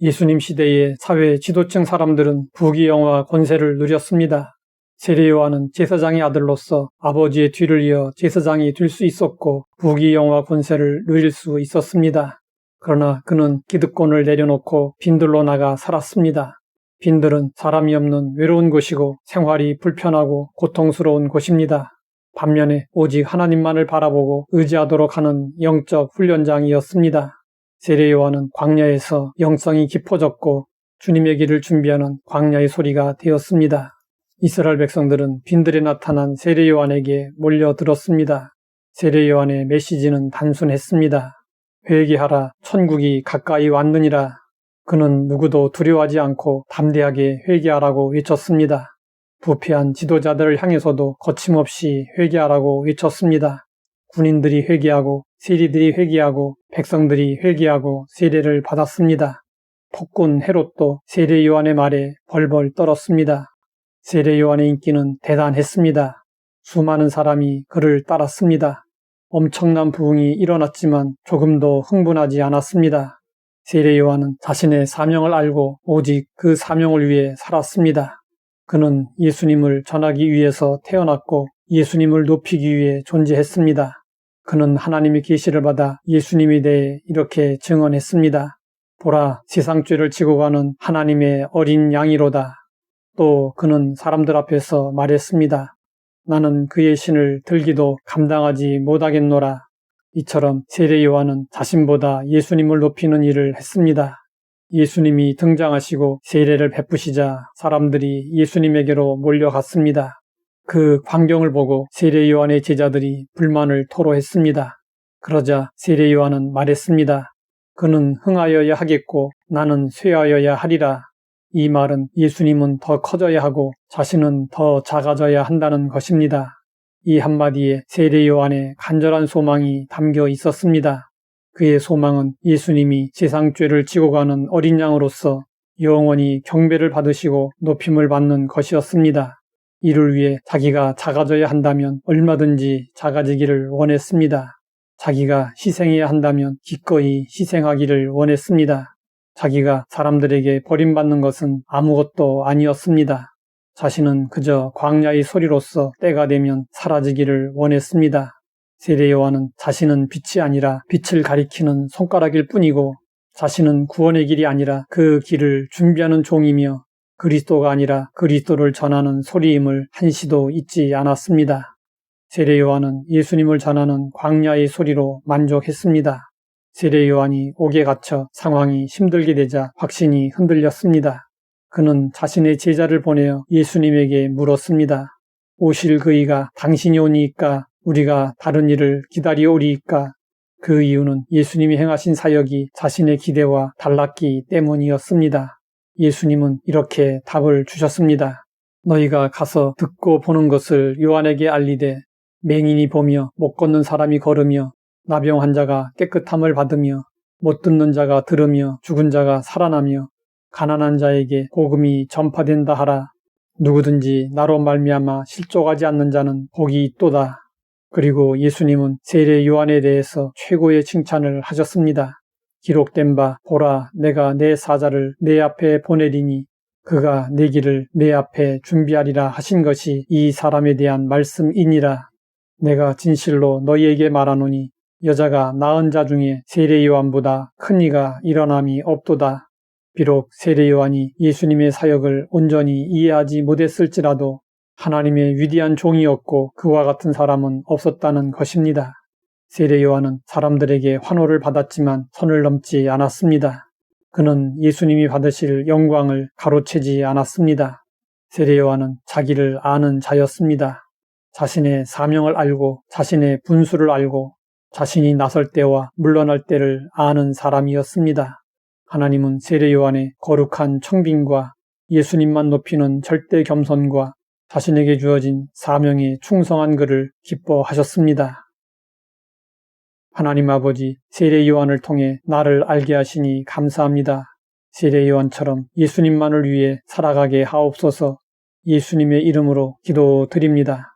예수님 시대의 사회 지도층 사람들은 부귀영화 권세를 누렸습니다. 세례 요한은 제사장의 아들로서 아버지의 뒤를 이어 제사장이 될 수 있었고 부귀영화 권세를 누릴 수 있었습니다. 그러나 그는 기득권을 내려놓고 빈들로 나가 살았습니다. 빈들은 사람이 없는 외로운 곳이고 생활이 불편하고 고통스러운 곳입니다. 반면에 오직 하나님만을 바라보고 의지하도록 하는 영적 훈련장이었습니다. 세례 요한은 광야에서 영성이 깊어졌고 주님의 길을 준비하는 광야의 소리가 되었습니다. 이스라엘 백성들은 빈들에 나타난 세례 요한에게 몰려들었습니다. 세례 요한의 메시지는 단순했습니다. 회개하라, 천국이 가까이 왔느니라. 그는 누구도 두려워하지 않고 담대하게 회개하라고 외쳤습니다. 부패한 지도자들을 향해서도 거침없이 회개하라고 외쳤습니다. 군인들이 회개하고 세리들이 회개하고 백성들이 회개하고 세례를 받았습니다. 폭군 헤롯도 세례 요한의 말에 벌벌 떨었습니다. 세례 요한의 인기는 대단했습니다. 수많은 사람이 그를 따랐습니다. 엄청난 부흥이 일어났지만 조금도 흥분하지 않았습니다. 세례 요한은 자신의 사명을 알고 오직 그 사명을 위해 살았습니다. 그는 예수님을 전하기 위해서 태어났고 예수님을 높이기 위해 존재했습니다. 그는 하나님의 계시를 받아 예수님에 대해 이렇게 증언했습니다. 보라, 세상 죄를 지고 가는 하나님의 어린 양이로다. 또 그는 사람들 앞에서 말했습니다. 나는 그의 신을 들기도 감당하지 못하겠노라. 이처럼 세례 요한은 자신보다 예수님을 높이는 일을 했습니다. 예수님이 등장하시고 세례를 베푸시자 사람들이 예수님에게로 몰려갔습니다. 그 광경을 보고 세례 요한의 제자들이 불만을 토로했습니다. 그러자 세례 요한은 말했습니다. 그는 흥하여야 하겠고 나는 쇠하여야 하리라. 이 말은 예수님은 더 커져야 하고 자신은 더 작아져야 한다는 것입니다. 이 한마디에 세례 요한의 간절한 소망이 담겨 있었습니다. 그의 소망은 예수님이 세상 죄를 지고 가는 어린 양으로서 영원히 경배를 받으시고 높임을 받는 것이었습니다. 이를 위해 자기가 작아져야 한다면 얼마든지 작아지기를 원했습니다. 자기가 희생해야 한다면 기꺼이 희생하기를 원했습니다. 자기가 사람들에게 버림받는 것은 아무것도 아니었습니다. 자신은 그저 광야의 소리로서 때가 되면 사라지기를 원했습니다. 세례 요한은 자신은 빛이 아니라 빛을 가리키는 손가락일 뿐이고 자신은 구원의 길이 아니라 그 길을 준비하는 종이며 그리스도가 아니라 그리스도를 전하는 소리임을 한시도 잊지 않았습니다. 세례 요한은 예수님을 전하는 광야의 소리로 만족했습니다. 세례 요한이 옥에 갇혀 상황이 힘들게 되자 확신이 흔들렸습니다. 그는 자신의 제자를 보내어 예수님에게 물었습니다. 오실 그이가 당신이 오니까 우리가 다른 일을 기다리오리이까? 그 이유는 예수님이 행하신 사역이 자신의 기대와 달랐기 때문이었습니다. 예수님은 이렇게 답을 주셨습니다. 너희가 가서 듣고 보는 것을 요한에게 알리되 맹인이 보며 못 걷는 사람이 걸으며 나병 환자가 깨끗함을 받으며 못 듣는 자가 들으며 죽은 자가 살아나며 가난한 자에게 복음이 전파된다 하라. 누구든지 나로 말미암아 실족하지 않는 자는 복이 있도다. 그리고 예수님은 세례 요한에 대해서 최고의 칭찬을 하셨습니다. 기록된 바 보라 내가 내 사자를 내 앞에 보내리니 그가 내 길을 내 앞에 준비하리라 하신 것이 이 사람에 대한 말씀이니라. 내가 진실로 너희에게 말하노니 여자가 낳은 자 중에 세례 요한보다 큰 이가 일어남이 없도다. 비록 세례 요한이 예수님의 사역을 온전히 이해하지 못했을지라도 하나님의 위대한 종이었고 그와 같은 사람은 없었다는 것입니다. 세례 요한은 사람들에게 환호를 받았지만 선을 넘지 않았습니다. 그는 예수님이 받으실 영광을 가로채지 않았습니다. 세례 요한은 자기를 아는 자였습니다. 자신의 사명을 알고 자신의 분수를 알고 자신이 나설 때와 물러날 때를 아는 사람이었습니다. 하나님은 세례 요한의 거룩한 청빙과 예수님만 높이는 절대 겸손과 자신에게 주어진 사명에 충성한 그를 기뻐하셨습니다. 하나님 아버지, 세례 요한을 통해 나를 알게 하시니 감사합니다. 세례 요한처럼 예수님만을 위해 살아가게 하옵소서. 예수님의 이름으로 기도드립니다.